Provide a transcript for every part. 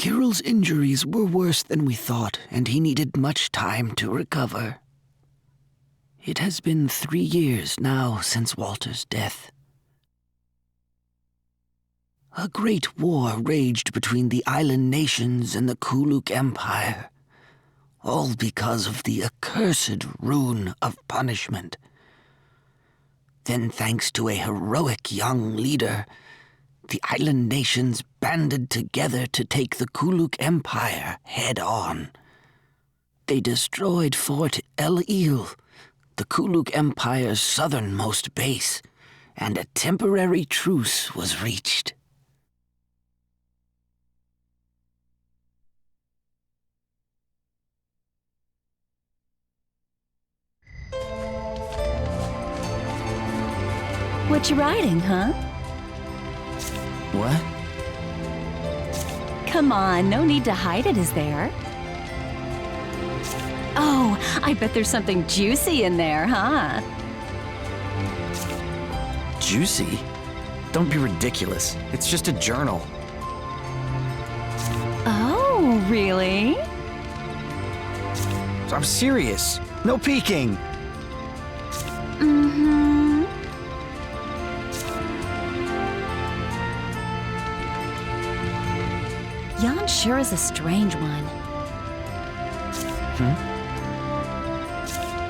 Kirill's injuries were worse than we thought, and he needed much time to recover. It has been 3 years now since Walter's death. A great war raged between the island nations and the Kuluk Empire, all because of the accursed rune of punishment. Then, thanks to a heroic young leader, the island nations banded together to take the Kuluk Empire head-on. They destroyed Fort El-Il, the Kuluk Empire's southernmost base, and a temporary truce was reached. What you riding, huh? What? Come on, no need to hide it, is there? Oh, I bet there's something juicy in there, huh? Juicy? Don't be ridiculous. It's just a journal. Oh, really? I'm serious. No peeking. Mm-hmm. Jan sure is a strange one.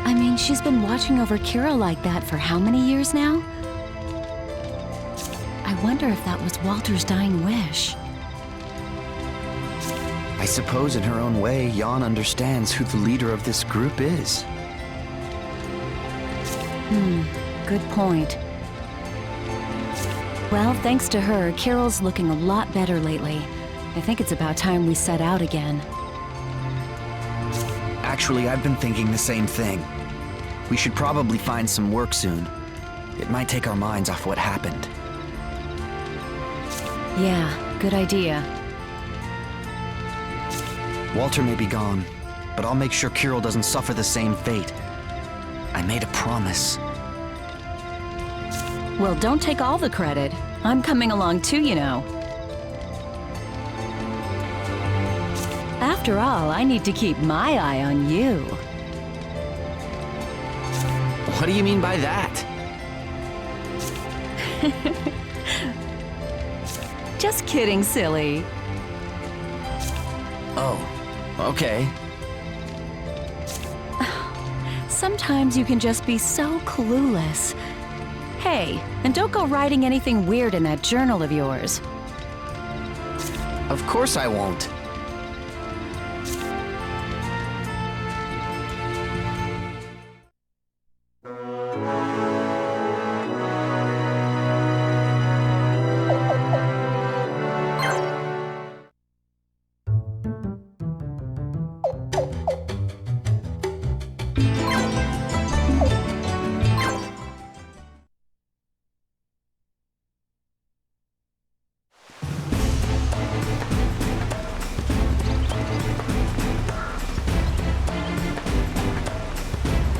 I mean, she's been watching over Kira like that for how many years now? I wonder if that was Walter's dying wish. I suppose in her own way, Jan understands who the leader of this group is. Good point. Well, thanks to her, Kirill's looking a lot better lately. I think it's about time we set out again. Actually, I've been thinking the same thing. We should probably find some work soon. It might take our minds off what happened. Yeah, good idea. Walter may be gone, but I'll make sure Kirill doesn't suffer the same fate. I made a promise. Well, don't take all the credit. I'm coming along too, you know. After all, I need to keep my eye on you. What do you mean by that? Just kidding, silly. Oh, okay. Sometimes you can just be so clueless. Hey, and don't go writing anything weird in that journal of yours. Of course I won't.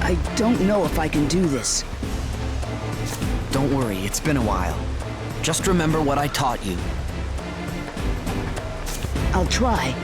I don't know if I can do this. Don't worry, it's been a while. Just remember what I taught you. I'll try.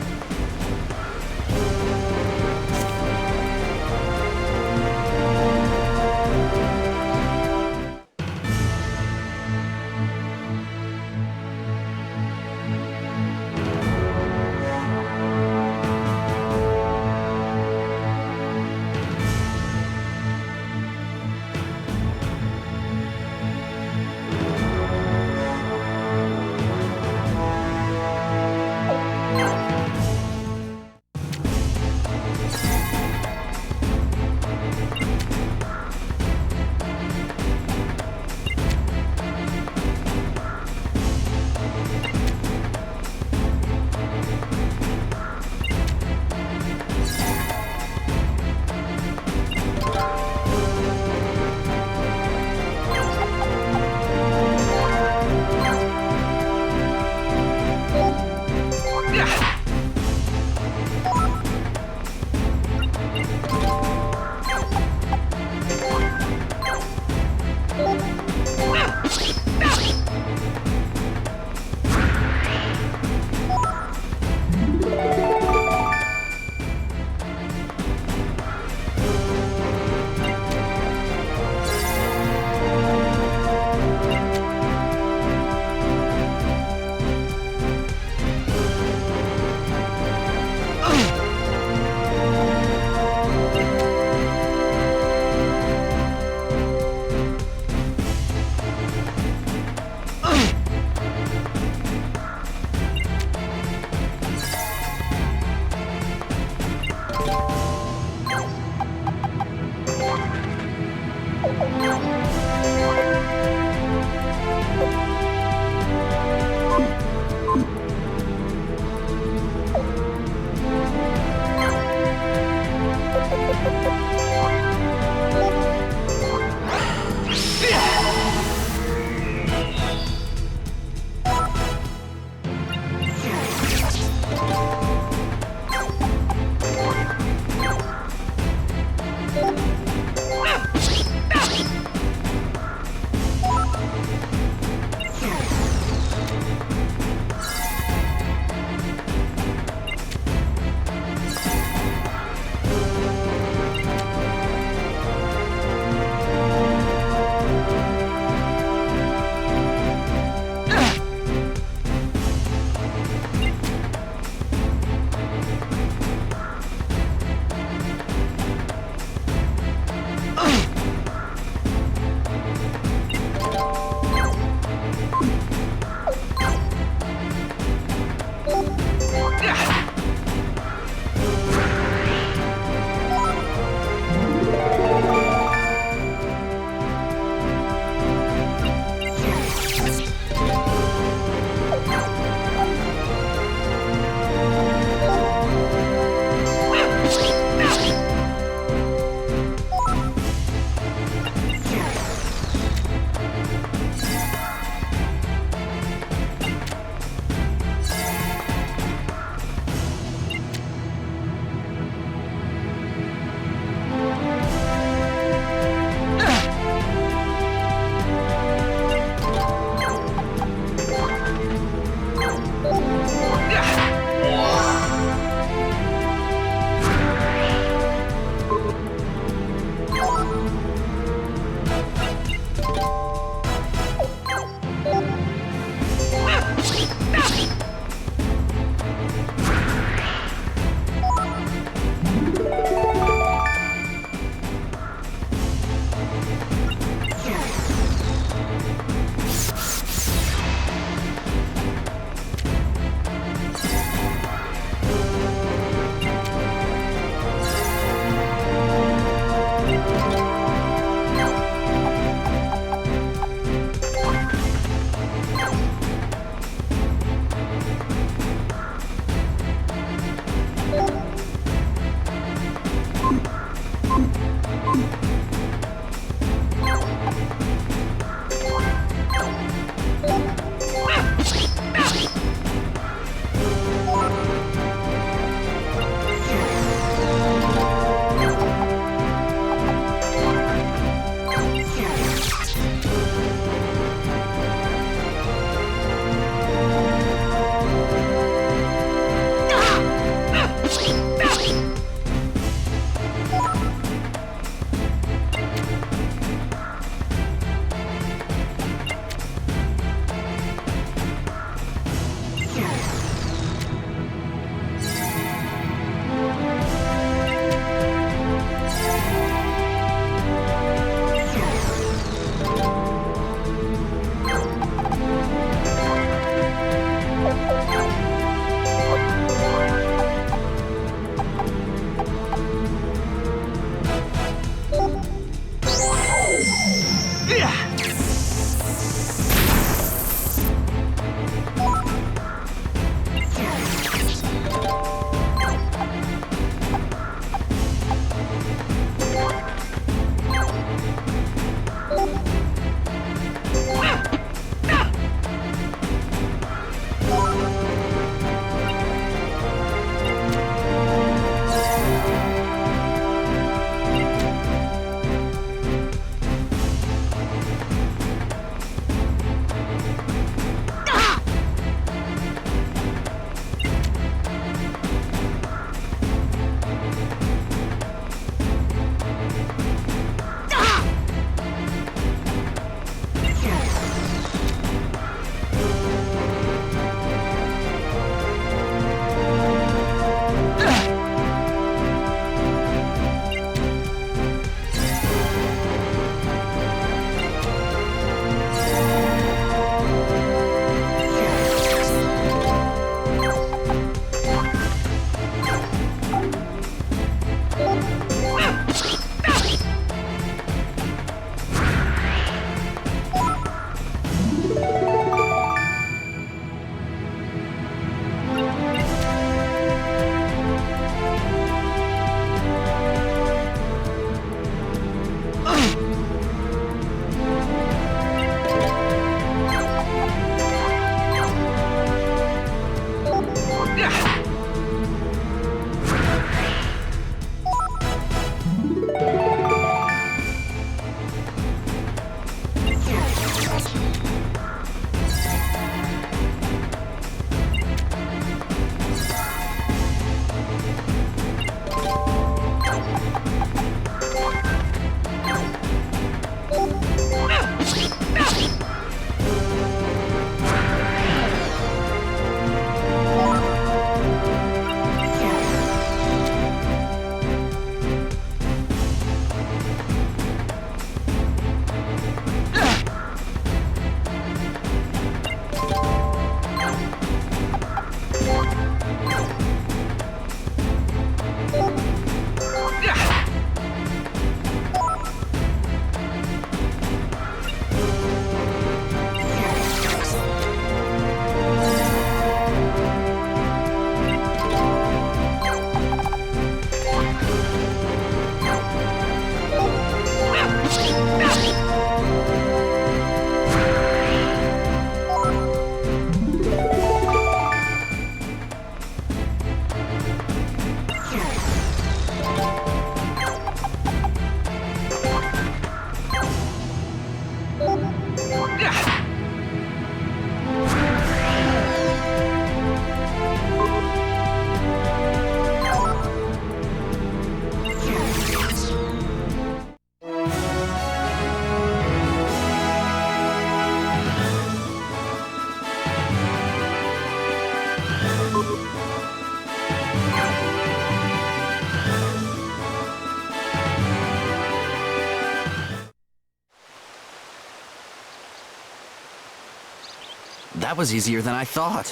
That was easier than I thought.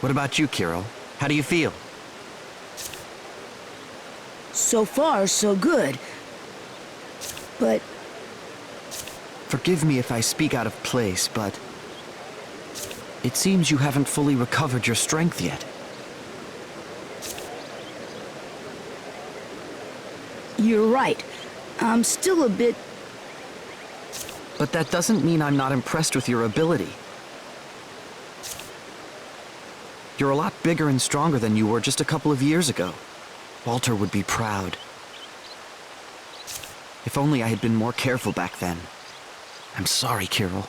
What about you, Kirill? How do you feel? So far, so good. But Forgive me if I speak out of place, but it seems you haven't fully recovered your strength yet. you're right. I'm still a bit... But that doesn't mean I'm not impressed with your ability. You're a lot bigger and stronger than you were just a couple of years ago. Walter would be proud. If only I had been more careful back then. I'm sorry, Kirill.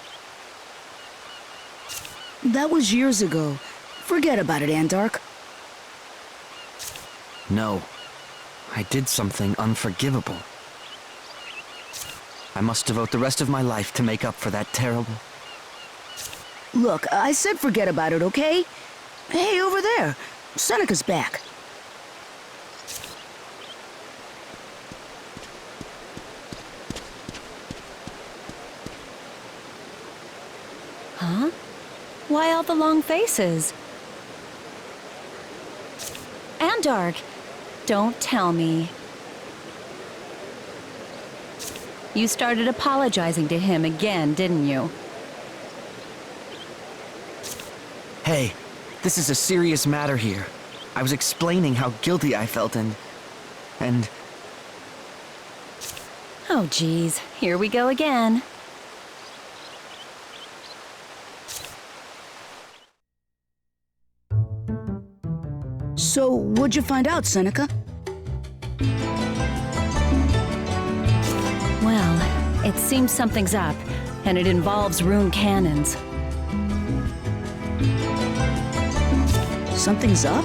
That was years ago. Forget about it, Andark. No. I did something unforgivable. I must devote the rest of my life to make up for that terrible... Look, I said forget about it, okay? Hey, over there. Seneca's back. Huh? Why all the long faces? Andark, don't tell me. You started apologizing to him again, didn't you? Hey, this is a serious matter here. I was explaining how guilty I felt and... Oh, geez. Here we go again. So, what'd you find out, Seneca? Well, it seems something's up, and it involves rune cannons. Something's up?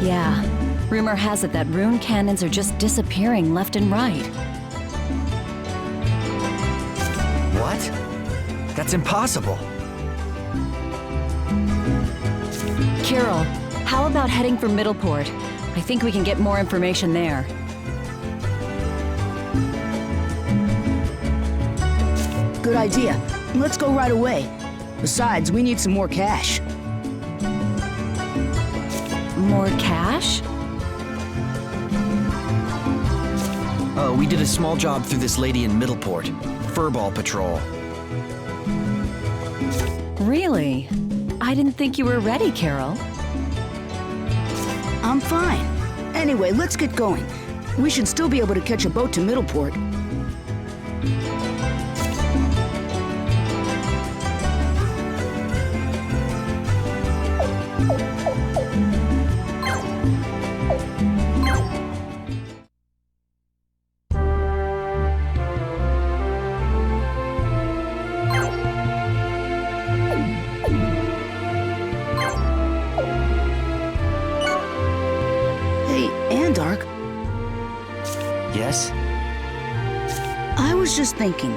Yeah. Rumor has it that rune cannons are just disappearing left and right. What? That's impossible. Kirill, how about heading for Middleport? I think we can get more information there. Good idea. Let's go right away. Besides, we need some more cash. More cash? We did a small job through this lady in Middleport. Furball patrol. Really? I didn't think you were ready, Kirill. I'm fine. Anyway, let's get going. We should still be able to catch a boat to Middleport. Andark, Yes? I was just thinking,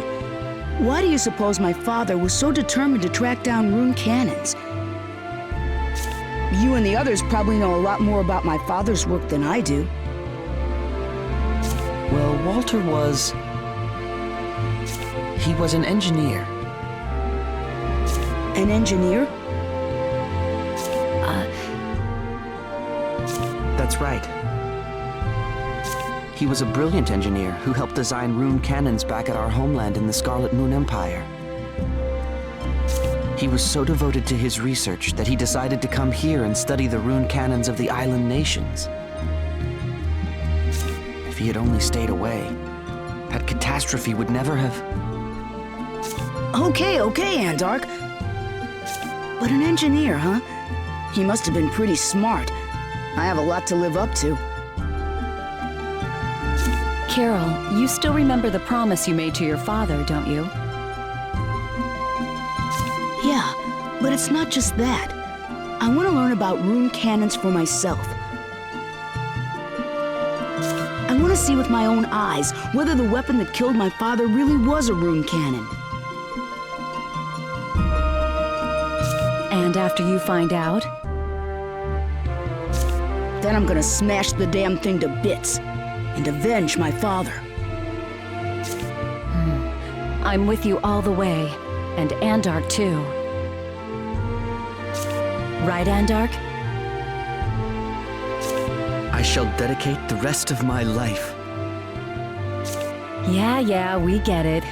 why do you suppose my father was so determined to track down rune cannons? You and the others probably know a lot more about my father's work than I do. Well, Walter was... He was an engineer. An engineer? That's right. He was a brilliant engineer who helped design rune cannons back at our homeland in the Scarlet Moon Empire. He was so devoted to his research that he decided to come here and study the rune cannons of the island nations. If he had only stayed away, that catastrophe would never have... Okay, Andark. But an engineer, huh? He must have been pretty smart. I have a lot to live up to. Kirill, you still remember the promise you made to your father, don't you? Yeah, but it's not just that. I want to learn about rune cannons for myself. I want to see with my own eyes whether the weapon that killed my father really was a rune cannon. And after you find out? Then I'm gonna smash the damn thing to bits and avenge my father. I'm with you all the way. And Andark, too. Right, Andark? I shall dedicate the rest of my life. Yeah, we get it.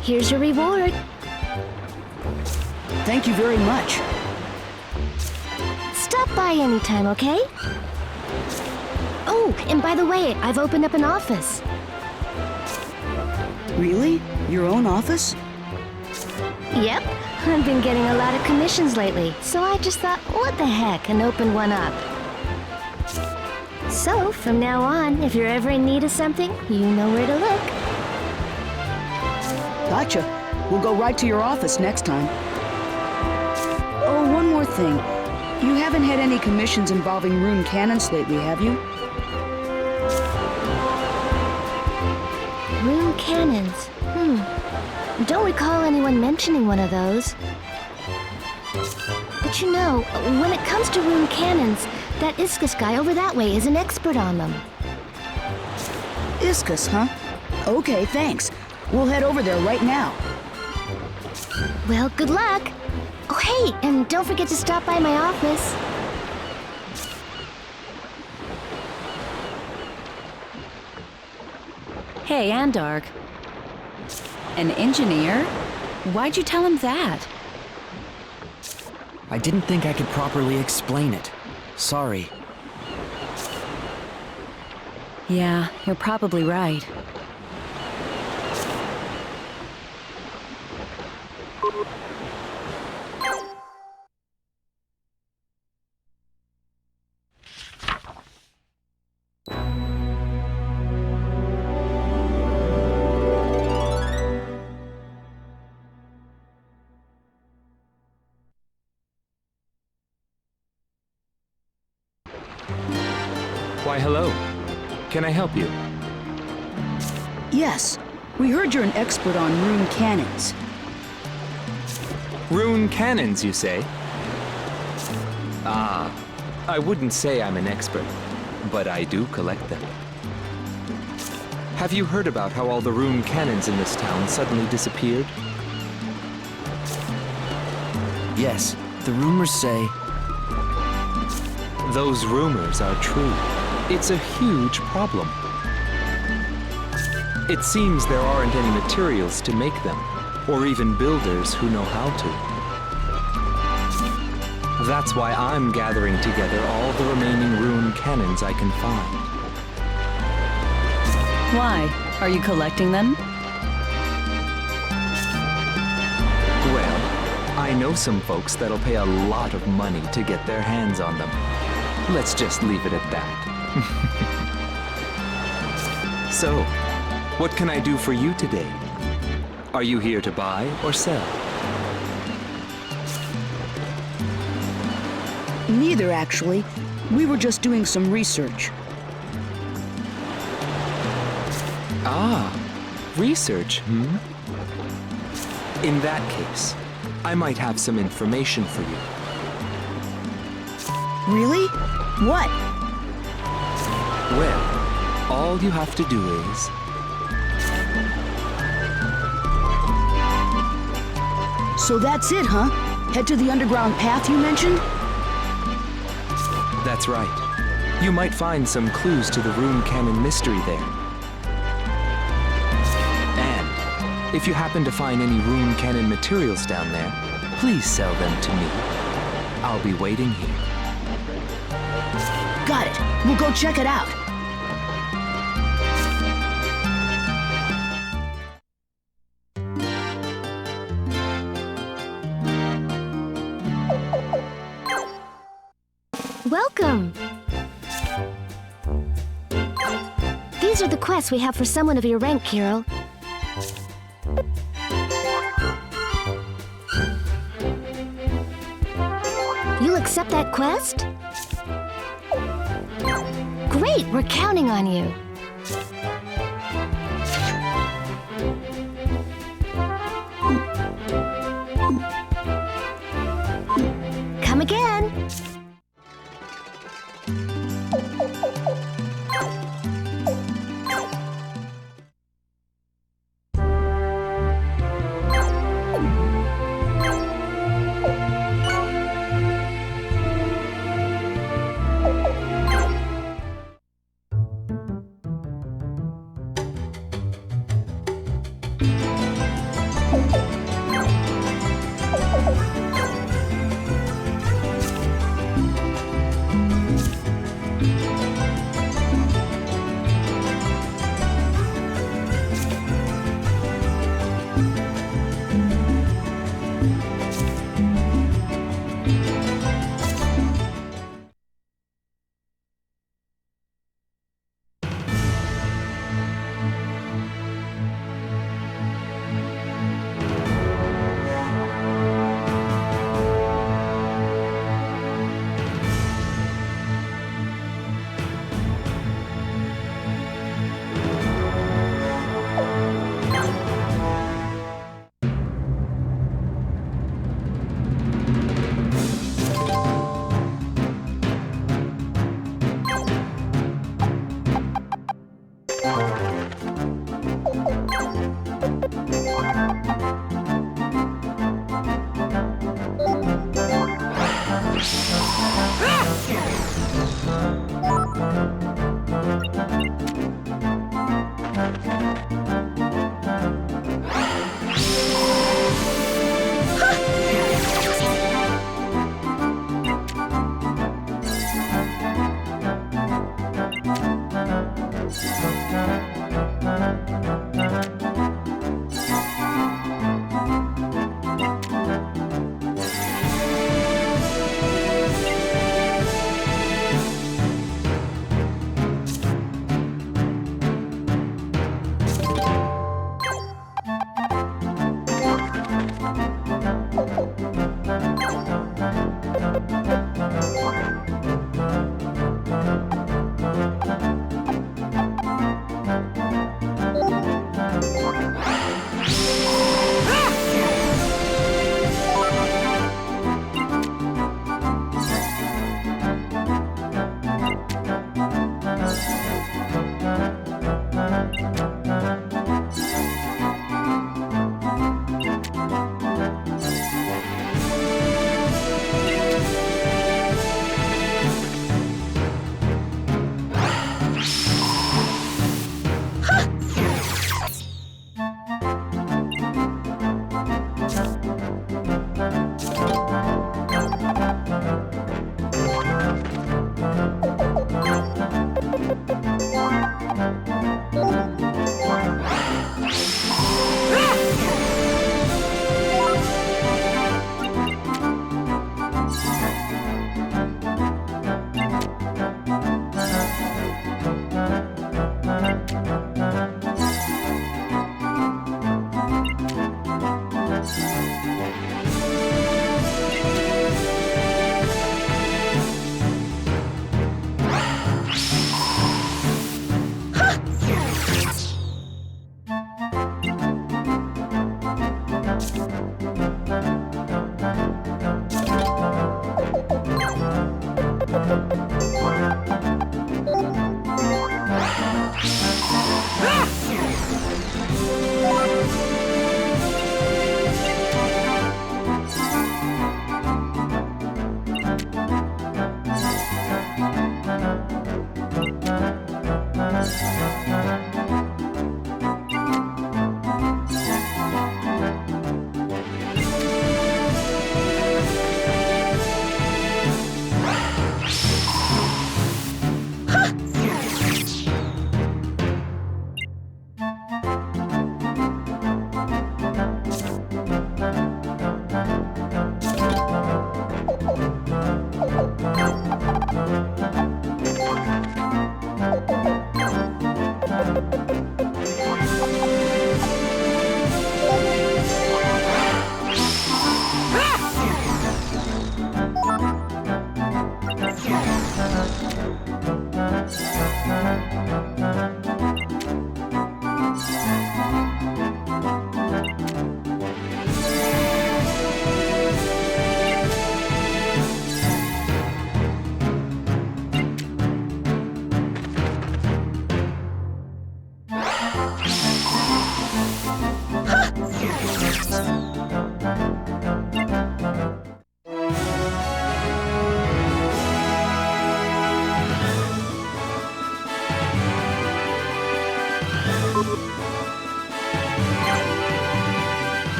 Here's your reward. Thank you very much. Stop by anytime, okay? Oh, and by the way, I've opened up an office. Really? Your own office? Yep, I've been getting a lot of commissions lately, so I just thought, what the heck, and opened one up. So, from now on, if you're ever in need of something, you know where to look. Gotcha. We'll go right to your office next time. Oh, one more thing. You haven't had any commissions involving rune cannons lately, have you? Rune cannons. Don't recall anyone mentioning one of those. But you know, when it comes to rune cannons, that Iskus guy over that way is an expert on them. Iskus, huh? Okay, thanks. We'll head over there right now. Well, good luck. Oh, hey, and don't forget to stop by my office. Hey, Andark. An engineer? Why'd you tell him that? I didn't think I could properly explain it. Sorry. Yeah, you're probably right. Why, hello. Can I help you? Yes. We heard you're an expert on rune cannons. Rune cannons, you say? Ah, I wouldn't say I'm an expert, but I do collect them. Have you heard about how all the rune cannons in this town suddenly disappeared? Yes, the rumors say... Those rumors are true. It's a huge problem. It seems there aren't any materials to make them, or even builders who know how to. That's why I'm gathering together all the remaining rune cannons I can find. Why? Are you collecting them? Well, I know some folks that'll pay a lot of money to get their hands on them. Let's just leave it at that. So, what can I do for you today? Are you here to buy or sell? Neither, actually. We were just doing some research. Ah, research, In that case, I might have some information for you. Really? What? Well, all you have to do is... So that's it, huh? Head to the underground path you mentioned? That's right. You might find some clues to the rune cannon mystery there. And if you happen to find any rune cannon materials down there, please sell them to me. I'll be waiting here. Got it. We'll go check it out. Welcome! These are the quests we have for someone of your rank, Carol. You'll accept that quest? Great, we're counting on you. Come again.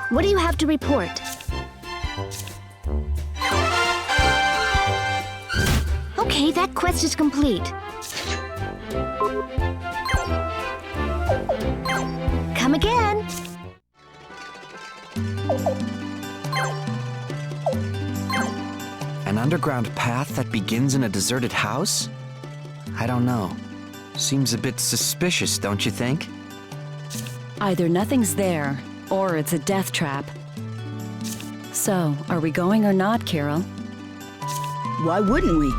What do you have to report? Okay, that quest is complete. Come again. An underground path that begins in a deserted house? I don't know. Seems a bit suspicious, don't you think? Either nothing's there, or it's a death trap. So, are we going or not, Carol? Why wouldn't we?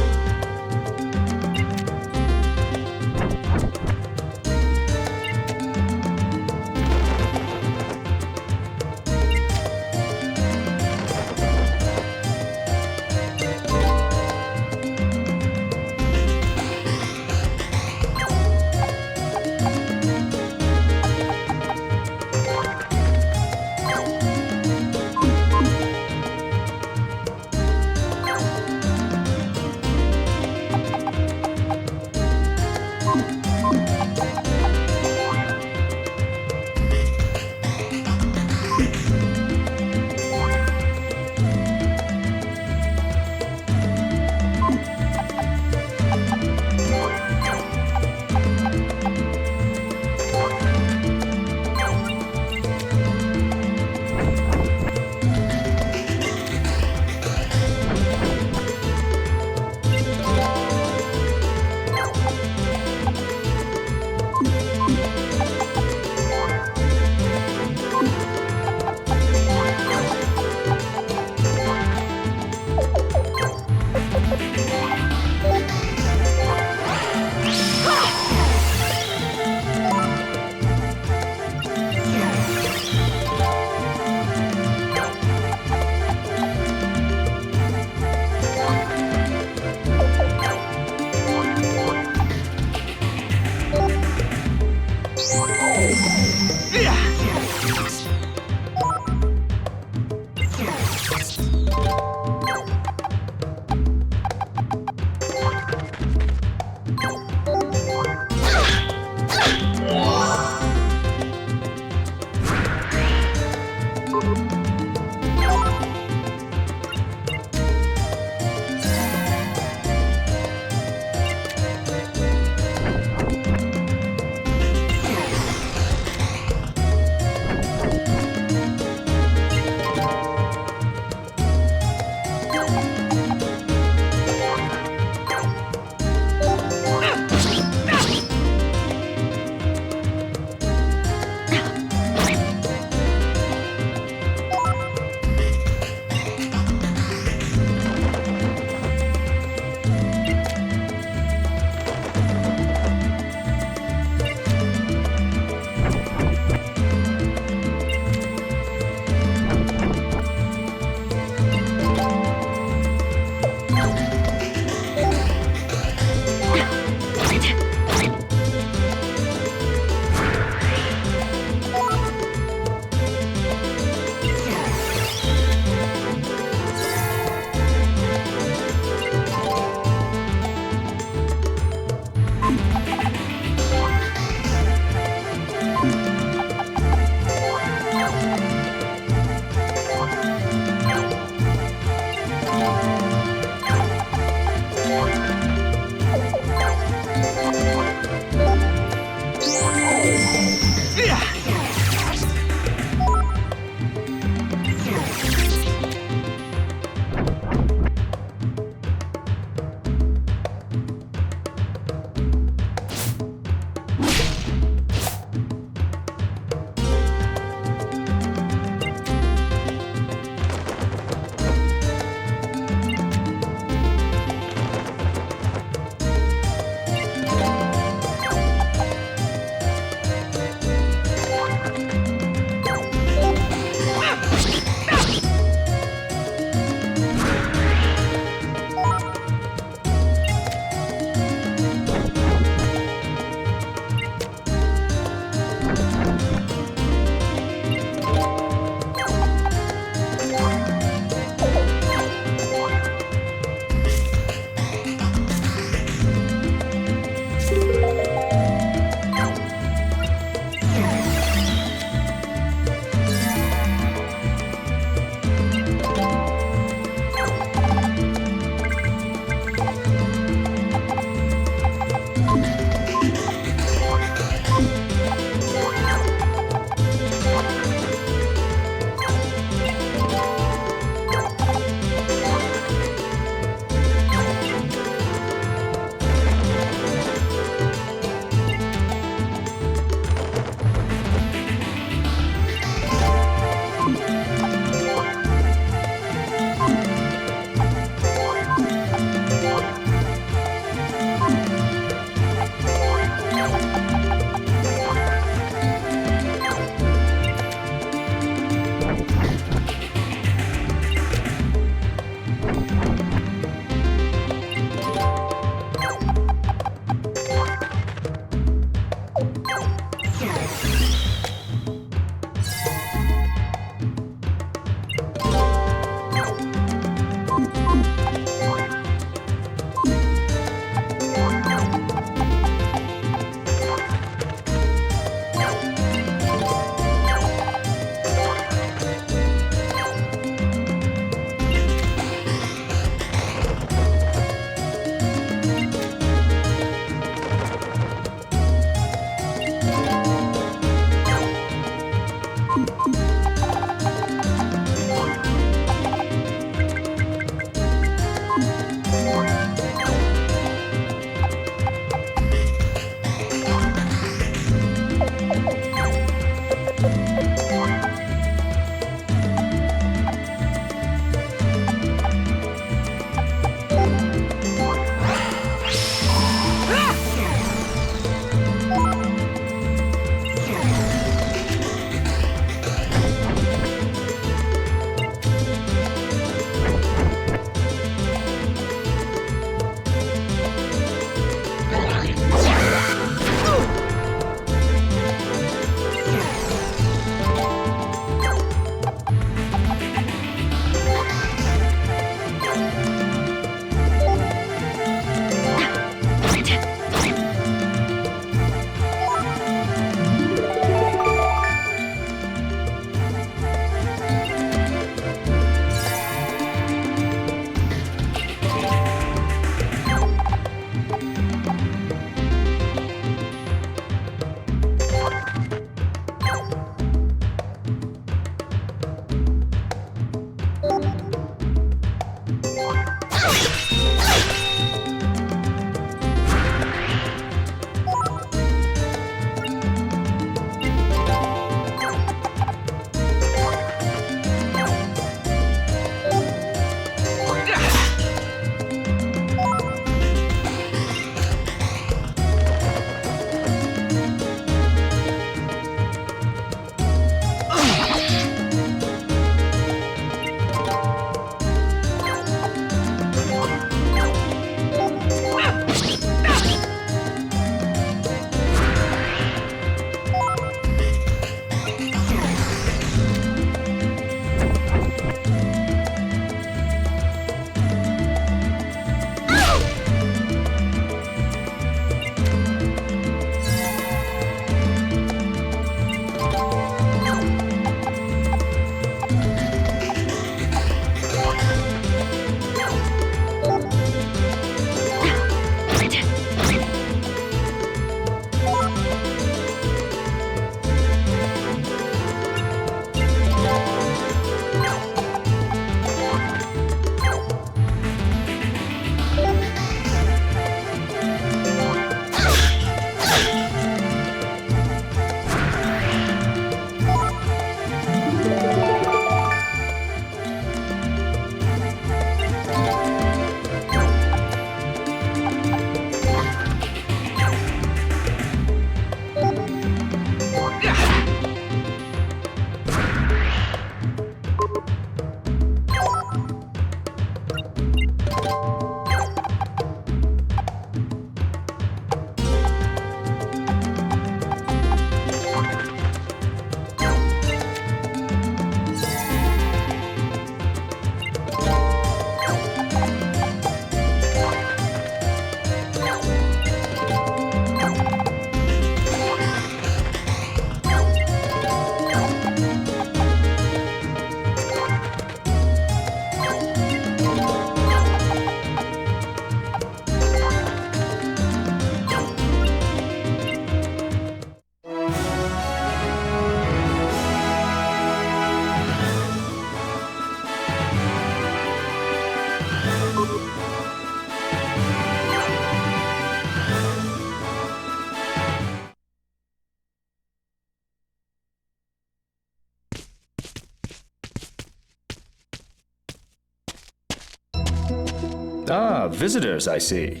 Ah, visitors, I see.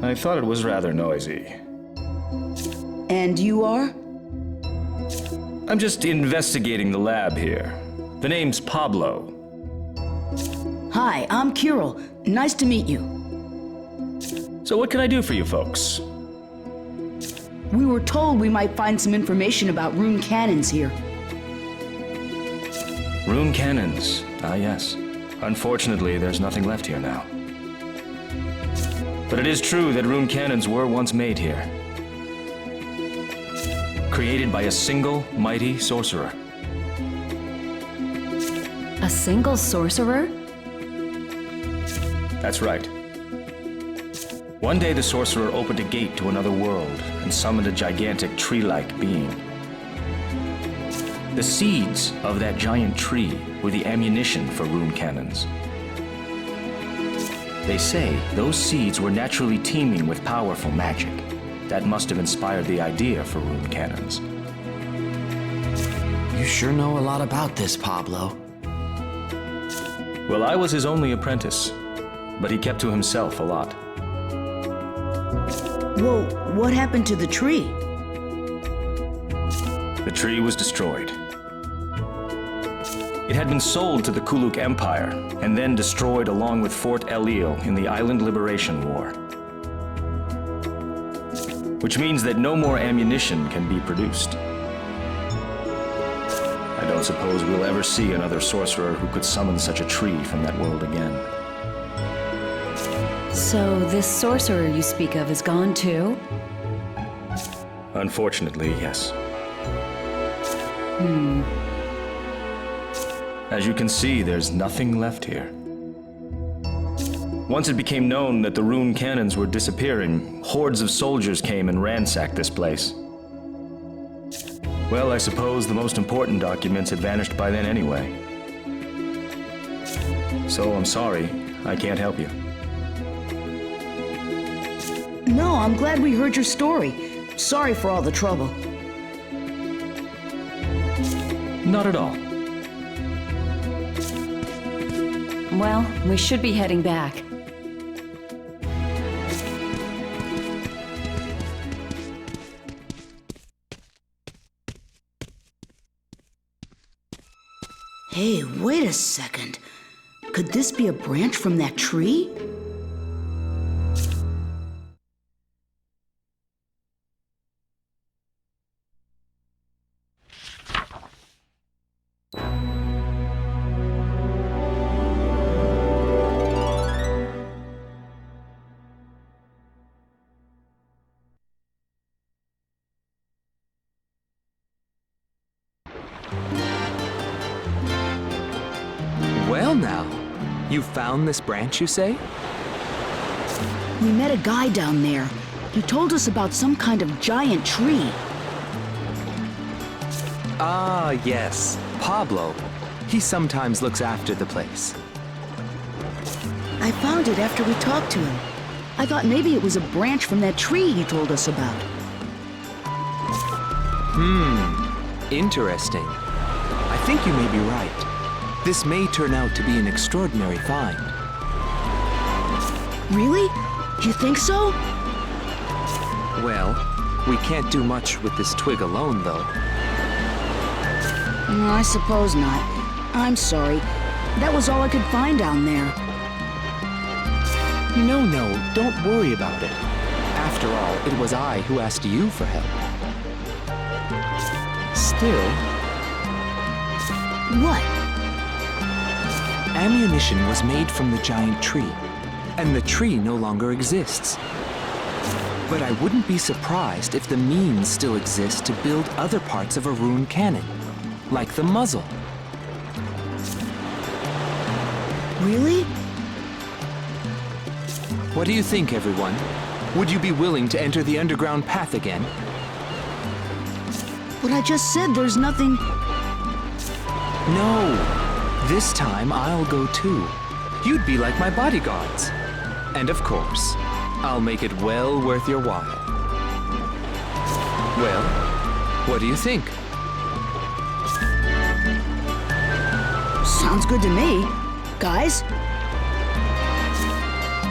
I thought it was rather noisy. And you are? I'm just investigating the lab here. The name's Pablo. Hi, I'm Kirill. Nice to meet you. So what can I do for you folks? We were told we might find some information about rune cannons here. Rune cannons. Ah, yes. Unfortunately, there's nothing left here now. But it is true that rune cannons were once made here. Created by a single mighty sorcerer. A single sorcerer? That's right. One day the sorcerer opened a gate to another world and summoned a gigantic tree-like being. The seeds of that giant tree were the ammunition for rune cannons. They say those seeds were naturally teeming with powerful magic. That must have inspired the idea for rune cannons. You sure know a lot about this, Pablo. Well, I was his only apprentice, but he kept to himself a lot. Whoa, what happened to the tree? The tree was destroyed. It had been sold to the Kuluk Empire and then destroyed along with Fort El-Il in the Island Liberation War. Which means that no more ammunition can be produced. I don't suppose we'll ever see another sorcerer who could summon such a tree from that world again. So this sorcerer you speak of is gone too? Unfortunately, yes. As you can see, there's nothing left here. Once it became known that the rune cannons were disappearing, hordes of soldiers came and ransacked this place. Well, I suppose the most important documents had vanished by then anyway. So I'm sorry, I can't help you. No, I'm glad we heard your story. Sorry for all the trouble. Not at all. Well, we should be heading back. Hey, wait a second. Could this be a branch from that tree? Well now, you found this branch, you say? We met a guy down there. He told us about some kind of giant tree. Ah, yes, Pablo. He sometimes looks after the place. I found it after we talked to him. I thought maybe it was a branch from that tree he told us about. Interesting. I think you may be right. This may turn out to be an extraordinary find. Really? You think so? Well, we can't do much with this twig alone, though. I suppose not. I'm sorry. That was all I could find down there. No, don't worry about it. After all, it was I who asked you for help. Still, What? ammunition was made from the giant tree, and the tree no longer exists. But I wouldn't be surprised if the means still exist to build other parts of a rune cannon, like the muzzle. Really? What do you think, everyone? Would you be willing to enter the underground path again? But I just said there's nothing... No. This time I'll go too. You'd be like my bodyguards. And of course, I'll make it well worth your while. Well, what do you think? Sounds good to me. Guys?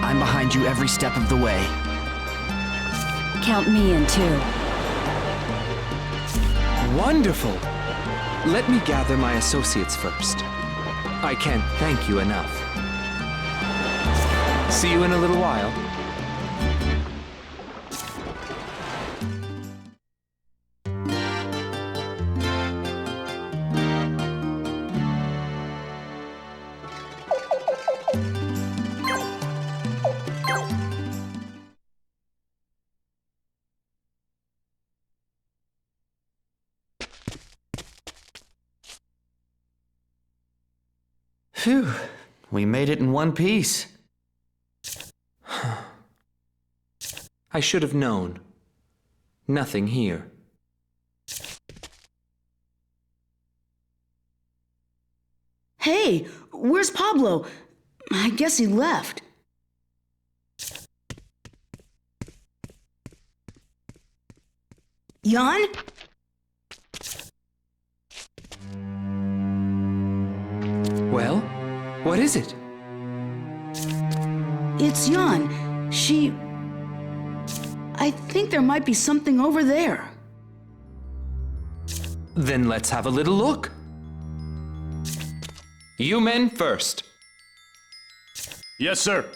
I'm behind you every step of the way. Count me in too. Wonderful! Let me gather my associates first. I can't thank you enough. See you in a little while. Phew, we made it in one piece. I should have known. Nothing here. Hey, where's Pablo? I guess he left. Jan? Well, what is it? It's Jan. I think there might be something over there. Then let's have a little look. You men first. Yes, sir.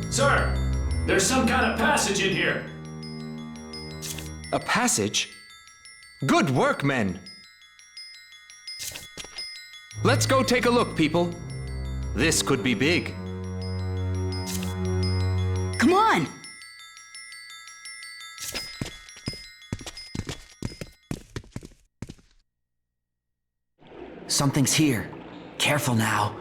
Sir, there's some kind of passage in here. A passage? Good work, men! Let's go take a look, people. This could be big. Come on! Something's here. Careful now.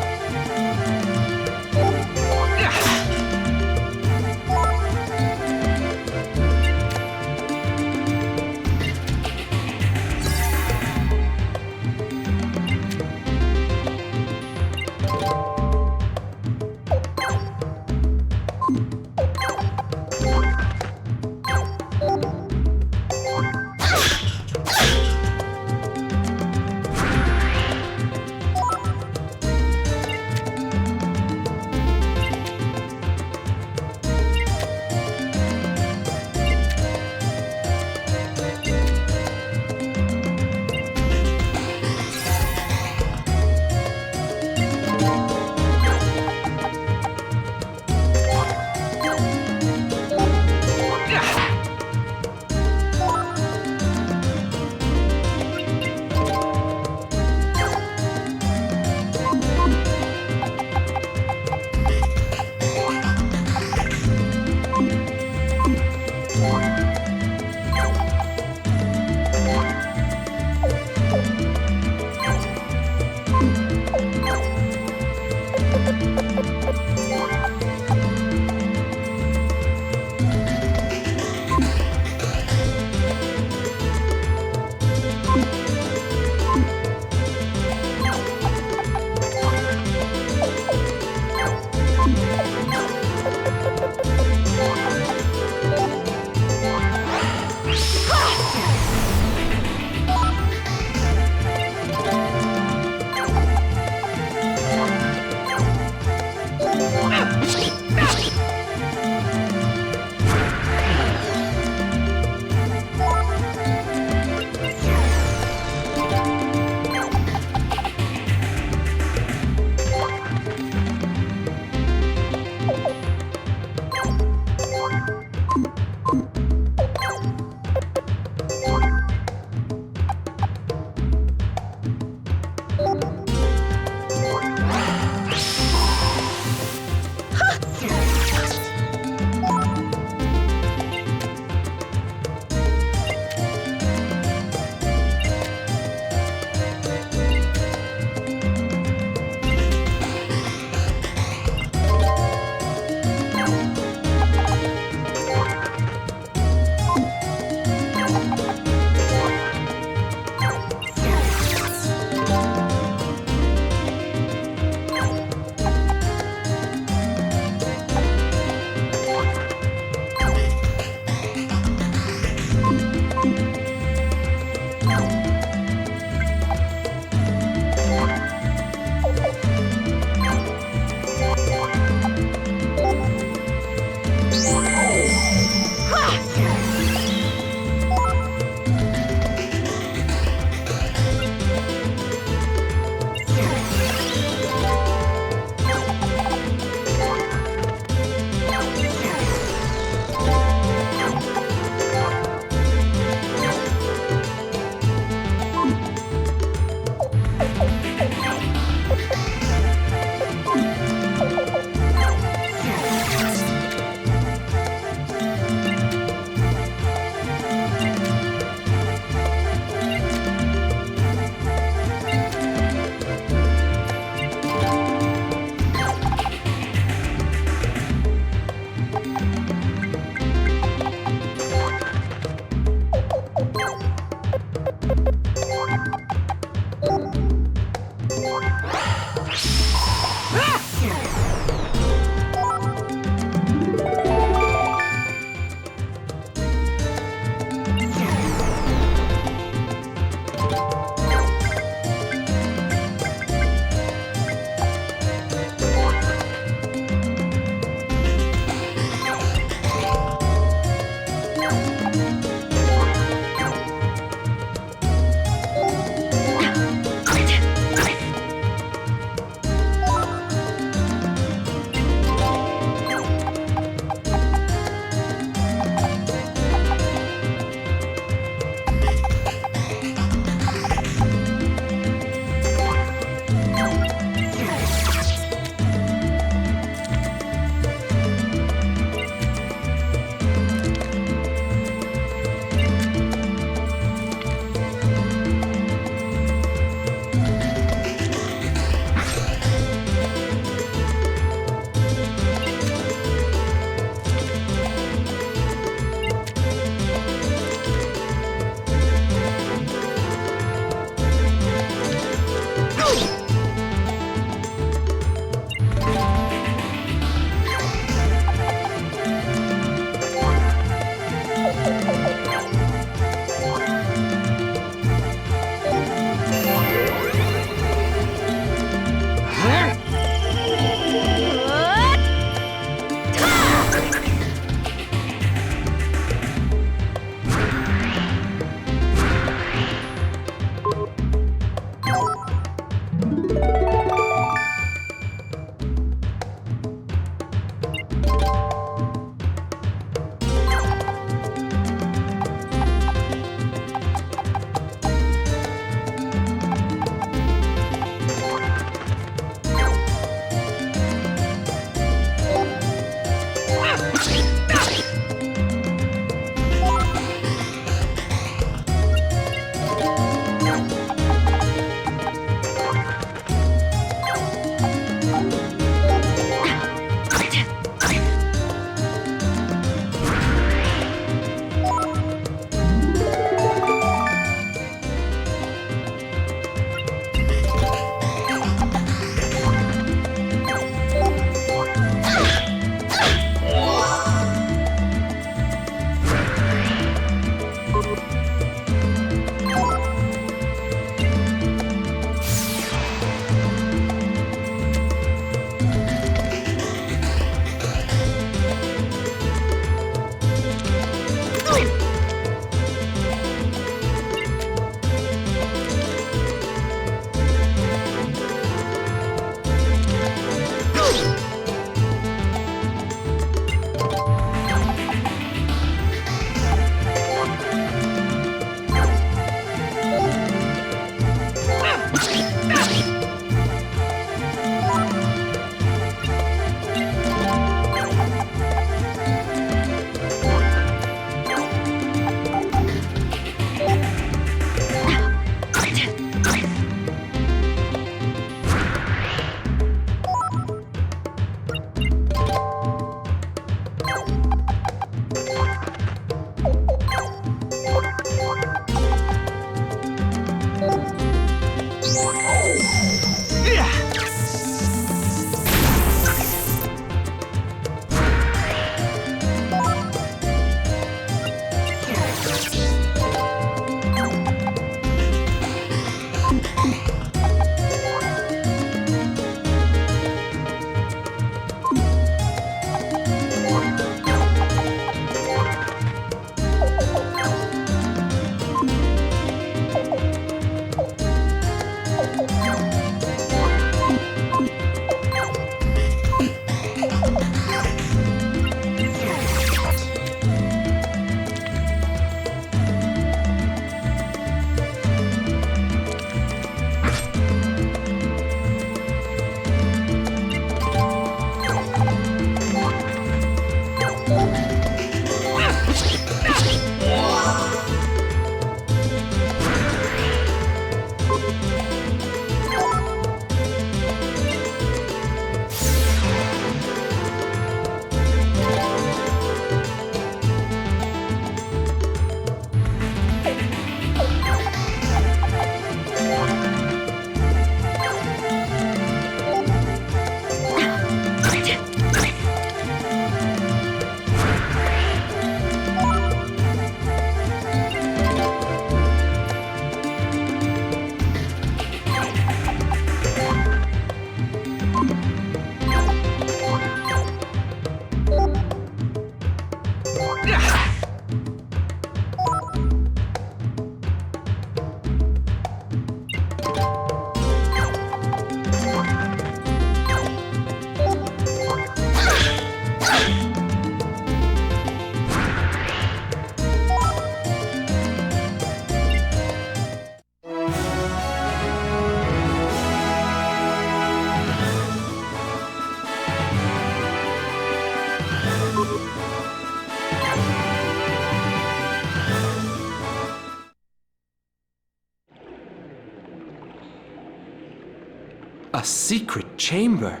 A secret chamber.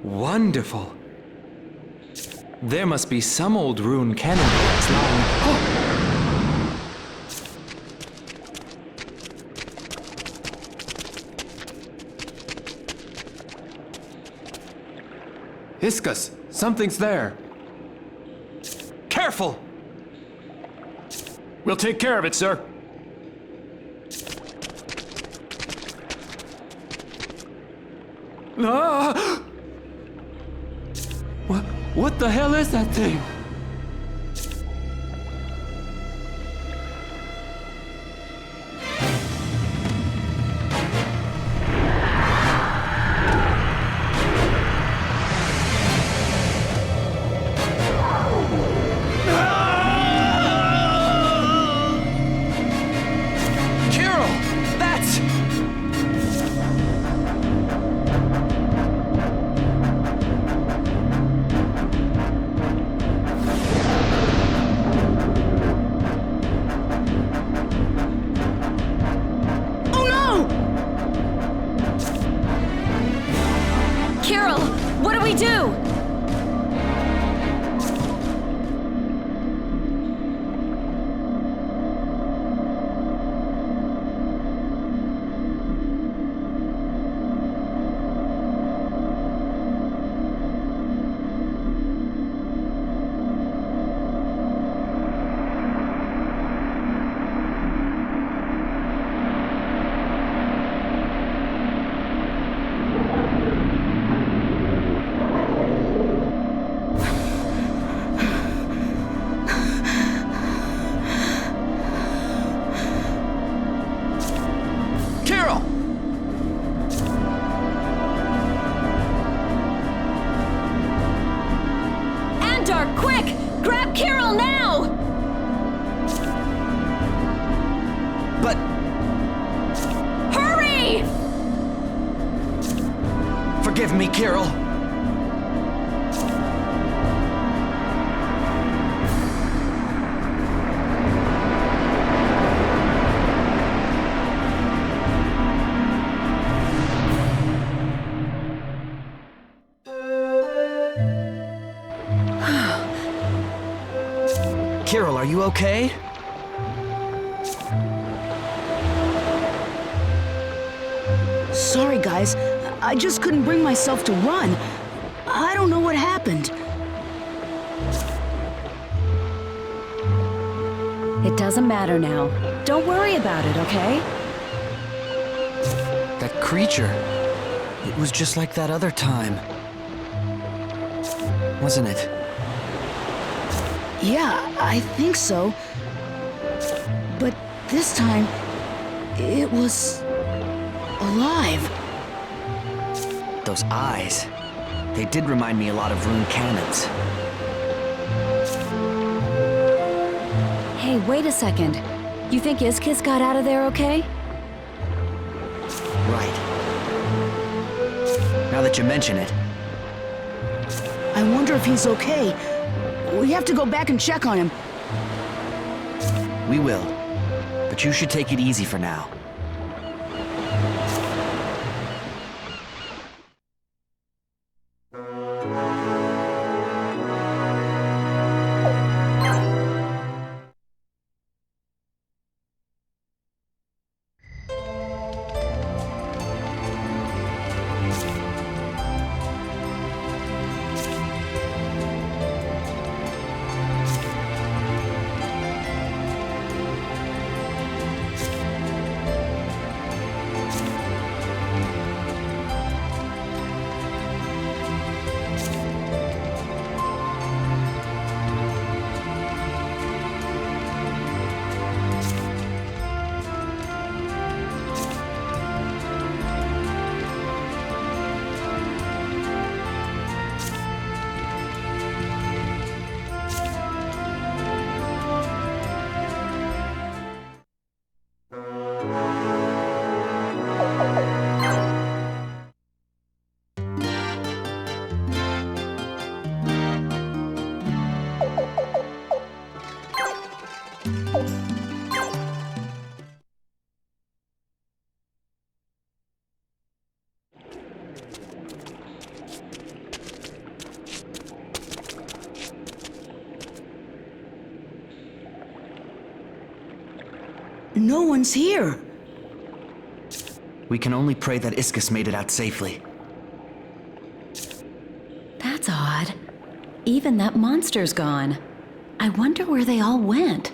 Wonderful. There must be some old rune cannon blocks lying. Oh! Hiscus, something's there. Careful! We'll take care of it, sir. Ah! What the hell is that thing? Forgive me, Kirill. Kirill, are you okay? Sorry, guys. I just couldn't bring myself to run. I don't know what happened. It doesn't matter now. Don't worry about it, okay? That creature. It was just like that other time. Wasn't it? Yeah, I think so. But this time, it was alive. Those eyes. They did remind me a lot of rune cannons. Hey, wait a second. You think Iskis got out of there okay? Right. Now that you mention it. I wonder if he's okay. We have to go back and check on him. We will. But you should take it easy for now. No one's here. We can only pray that Iskis made it out safely. That's odd. Even that monster's gone. I wonder where they all went.